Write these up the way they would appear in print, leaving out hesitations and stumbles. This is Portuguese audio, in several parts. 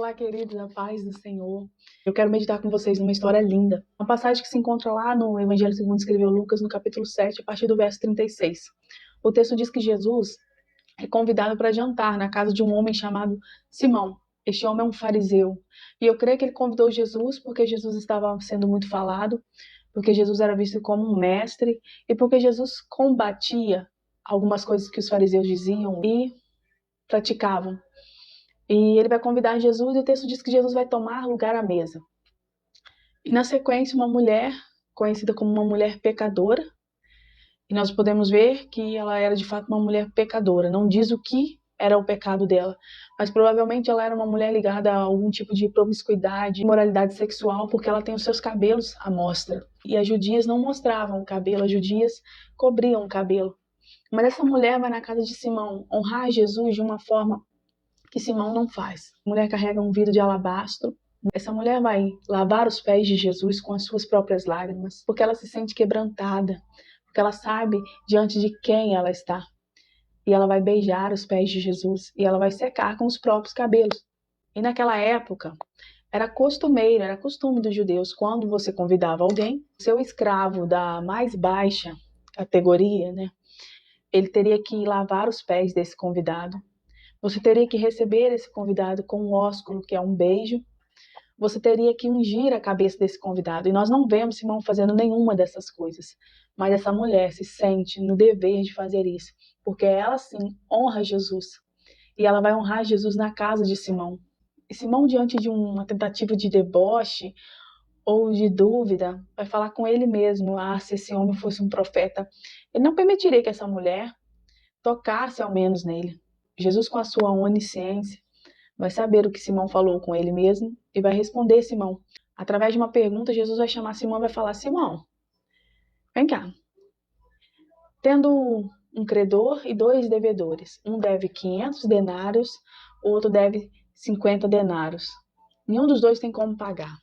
Olá, queridos, a paz do Senhor. Eu quero meditar com vocês numa história linda. Uma passagem que se encontra lá no Evangelho segundo escreveu Lucas, no capítulo 7, a partir do verso 36. O texto diz que Jesus é convidado para jantar na casa de um homem chamado Simão. Este homem é um fariseu. E eu creio que ele convidou Jesus porque Jesus estava sendo muito falado, porque Jesus era visto como um mestre e porque Jesus combatia algumas coisas que os fariseus diziam e praticavam. E ele vai convidar Jesus e o texto diz que Jesus vai tomar lugar à mesa. E na sequência, uma mulher, conhecida como uma mulher pecadora, e nós podemos ver que ela era de fato uma mulher pecadora. Não diz o que era o pecado dela, mas provavelmente ela era uma mulher ligada a algum tipo de promiscuidade, imoralidade sexual, porque ela tem os seus cabelos à mostra. E as judias não mostravam o cabelo, as judias cobriam o cabelo. Mas essa mulher vai na casa de Simão honrar Jesus de uma forma que Simão não faz. A mulher carrega um vidro de alabastro. Essa mulher vai lavar os pés de Jesus com as suas próprias lágrimas, porque ela se sente quebrantada, porque ela sabe diante de quem ela está. E ela vai beijar os pés de Jesus e ela vai secar com os próprios cabelos. E naquela época, era costume dos judeus, quando você convidava alguém, seu escravo da mais baixa categoria, ele teria que lavar os pés desse convidado. Você teria que receber esse convidado com um ósculo, que é um beijo. Você teria que ungir a cabeça desse convidado. E nós não vemos Simão fazendo nenhuma dessas coisas. Mas essa mulher se sente no dever de fazer isso, porque ela sim honra Jesus. E ela vai honrar Jesus na casa de Simão. E Simão, diante de uma tentativa de deboche ou de dúvida, vai falar com ele mesmo: se esse homem fosse um profeta, ele não permitiria que essa mulher tocasse ao menos nele. Jesus, com a sua onisciência, vai saber o que Simão falou com ele mesmo e vai responder Simão. Através de uma pergunta, Jesus vai chamar Simão e vai falar: Simão, vem cá. Tendo um credor e 2 devedores. Um deve 500 denários, o outro deve 50 denários. Nenhum dos dois tem como pagar.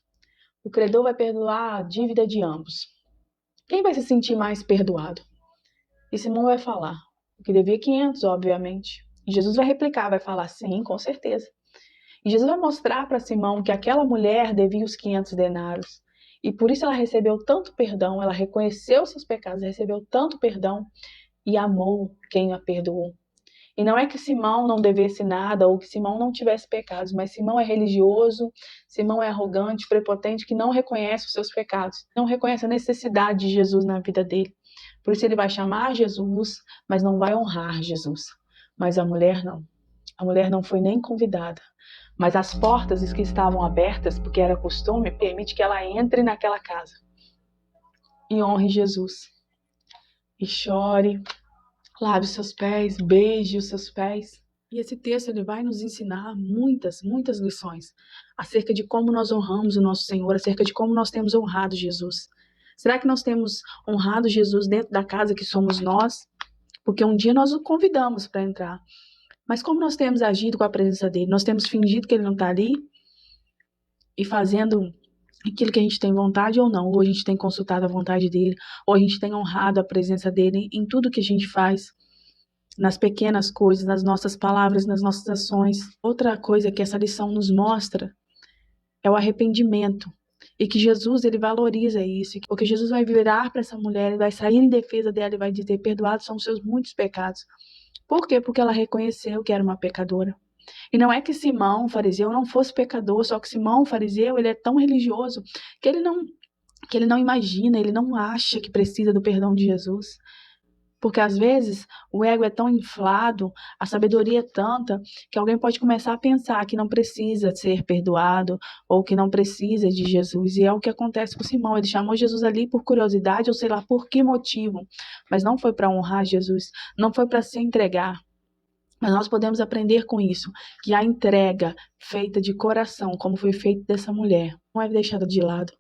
O credor vai perdoar a dívida de ambos. Quem vai se sentir mais perdoado? E Simão vai falar: o que devia 500, obviamente. E Jesus vai replicar, vai falar: sim, com certeza. E Jesus vai mostrar para Simão que aquela mulher devia os 500 denários. E por isso ela recebeu tanto perdão, ela reconheceu seus pecados, recebeu tanto perdão e amou quem a perdoou. E não é que Simão não devesse nada ou que Simão não tivesse pecados, mas Simão é religioso, Simão é arrogante, prepotente, que não reconhece os seus pecados, não reconhece a necessidade de Jesus na vida dele. Por isso ele vai chamar Jesus, mas não vai honrar Jesus. Mas a mulher não. A mulher não foi nem convidada. Mas as portas que estavam abertas, porque era costume, permite que ela entre naquela casa e honre Jesus. E chore, lave os seus pés, beije os seus pés. E esse texto ele vai nos ensinar muitas lições acerca de como nós honramos o nosso Senhor, acerca de como nós temos honrado Jesus. Será que nós temos honrado Jesus dentro da casa que somos nós? Porque um dia nós o convidamos para entrar. Mas como nós temos agido com a presença dele? Nós temos fingido que ele não está ali e fazendo aquilo que a gente tem vontade ou não? Ou a gente tem consultado a vontade dele? Ou a gente tem honrado a presença dele em tudo que a gente faz? Nas pequenas coisas, nas nossas palavras, nas nossas ações. Outra coisa que essa lição nos mostra é o arrependimento. E que Jesus, ele valoriza isso. Porque Jesus vai virar para essa mulher, ele vai sair em defesa dela e vai dizer: perdoados são os seus muitos pecados. Por quê? Porque ela reconheceu que era uma pecadora. E não é que Simão, o fariseu, não fosse pecador, só que Simão, o fariseu, ele é tão religioso que ele não imagina, ele não acha que precisa do perdão de Jesus. Porque às vezes o ego é tão inflado, a sabedoria é tanta, que alguém pode começar a pensar que não precisa ser perdoado ou que não precisa de Jesus. E é o que acontece com Simão. Ele chamou Jesus ali por curiosidade, ou sei lá por que motivo, mas não foi para honrar Jesus, não foi para se entregar. Mas nós podemos aprender com isso, que a entrega feita de coração, como foi feito dessa mulher, não é deixada de lado.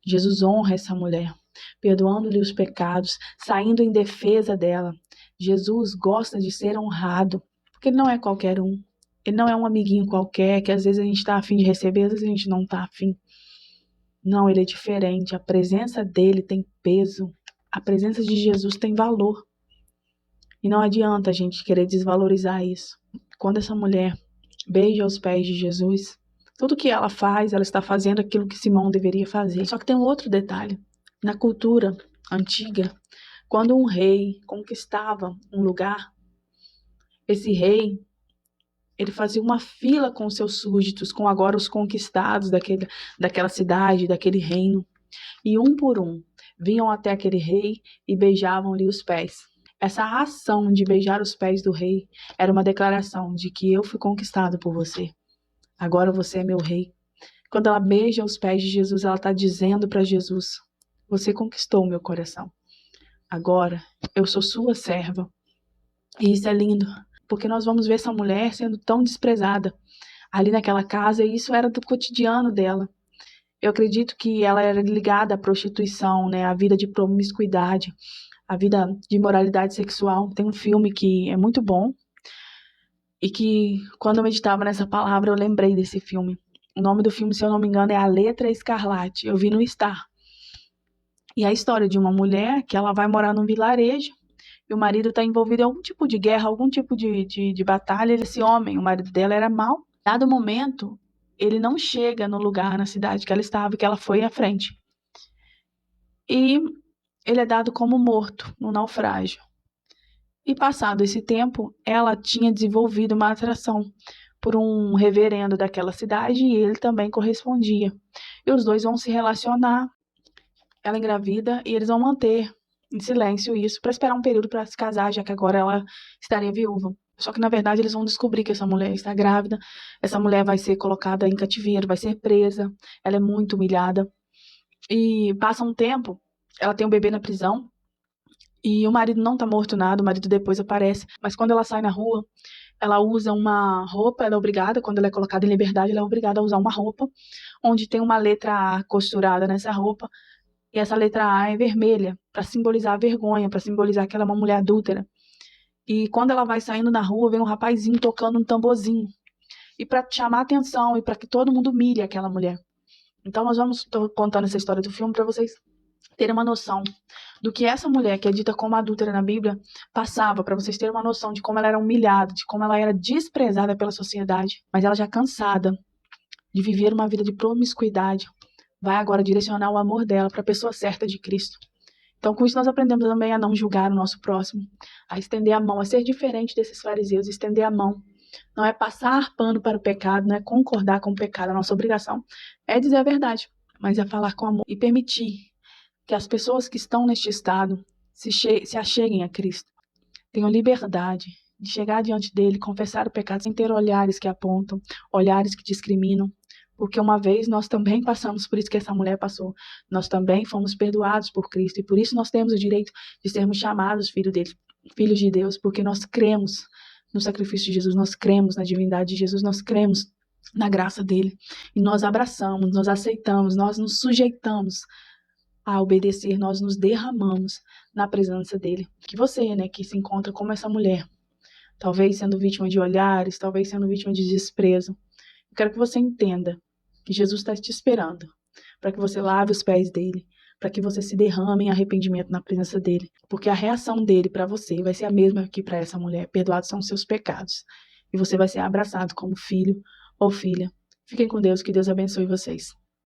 Jesus honra essa mulher, perdoando-lhe os pecados, saindo em defesa dela. Jesus gosta de ser honrado, porque ele não é qualquer um. Ele não é um amiguinho qualquer, que às vezes a gente está afim de receber, às vezes a gente não está afim. Não, ele é diferente. A presença dele tem peso. A presença de Jesus tem valor. E não adianta a gente querer desvalorizar isso. Quando essa mulher beija os pés de Jesus, Tudo que ela faz, ela está fazendo aquilo que Simão deveria fazer. Só que tem um outro detalhe. Na cultura antiga, quando um rei conquistava um lugar, esse rei, ele fazia uma fila com os seus súditos, com agora os conquistados daquela cidade, daquele reino. E um por um, vinham até aquele rei e beijavam-lhe os pés. Essa ação de beijar os pés do rei era uma declaração de que eu fui conquistado por você. Agora você é meu rei. Quando ela beija os pés de Jesus, ela está dizendo para Jesus: você conquistou o meu coração. Agora eu sou sua serva. E isso é lindo, porque nós vamos ver essa mulher sendo tão desprezada ali naquela casa, e isso era do cotidiano dela. Eu acredito que ela era ligada à prostituição, né, à vida de promiscuidade, à vida de imoralidade sexual. Tem um filme que é muito bom e que, quando eu meditava nessa palavra, eu lembrei desse filme. O nome do filme, se eu não me engano, é A Letra Escarlate. Eu vi no Star. E é a história de uma mulher que ela vai morar num vilarejo e o marido está envolvido em algum tipo de guerra, algum tipo de batalha. Esse homem, o marido dela, era mau. Dado momento, ele não chega no lugar, na cidade que ela estava, que ela foi à frente. E ele é dado como morto no naufrágio. E passado esse tempo, ela tinha desenvolvido uma atração por um reverendo daquela cidade e ele também correspondia. E os dois vão se relacionar, ela engravida e eles vão manter em silêncio isso para esperar um período para se casar, já que agora ela estaria viúva. Só que na verdade eles vão descobrir que essa mulher está grávida, essa mulher vai ser colocada em cativeiro, vai ser presa, ela é muito humilhada. E passa um tempo, ela tem um bebê na prisão e o marido não está morto nada, o marido depois aparece, mas quando ela sai na rua, ela usa uma roupa, ela é obrigada, quando ela é colocada em liberdade, ela é obrigada a usar uma roupa onde tem uma letra A costurada nessa roupa. E essa letra A é vermelha, para simbolizar a vergonha, para simbolizar que ela é uma mulher adúltera. E quando ela vai saindo na rua, vem um rapazinho tocando um tamborzinho. E para chamar a atenção e para que todo mundo humilhe aquela mulher. Então nós vamos contando essa história do filme para vocês terem uma noção do que essa mulher, que é dita como adúltera na Bíblia, passava, para vocês terem uma noção de como ela era humilhada, de como ela era desprezada pela sociedade. Mas ela já cansada de viver uma vida de promiscuidade, vai agora direcionar o amor dela para a pessoa certa de Cristo. Então, com isso, nós aprendemos também a não julgar o nosso próximo, a estender a mão, a ser diferente desses fariseus, estender a mão. Não é passar pano para o pecado, não é concordar com o pecado. A nossa obrigação é dizer a verdade, mas é falar com amor e permitir que as pessoas que estão neste estado se acheguem a Cristo, tenham liberdade de chegar diante dele, confessar o pecado sem ter olhares que apontam, olhares que discriminam, porque uma vez nós também passamos por isso que essa mulher passou. Nós também fomos perdoados por Cristo e por isso nós temos o direito de sermos chamados filhos de Deus, porque nós cremos no sacrifício de Jesus, nós cremos na divindade de Jesus, nós cremos na graça dele e nós abraçamos, nós aceitamos, nós nos sujeitamos a obedecer, nós nos derramamos na presença dele. Que você, né, que se encontra como essa mulher, talvez sendo vítima de olhares, talvez sendo vítima de desprezo, eu quero que você entenda que Jesus está te esperando para que você lave os pés dele, para que você se derrame em arrependimento na presença dele, porque a reação dele para você vai ser a mesma que para essa mulher. Perdoados são os seus pecados e você vai ser abraçado como filho ou filha. Fiquem com Deus, que Deus abençoe vocês.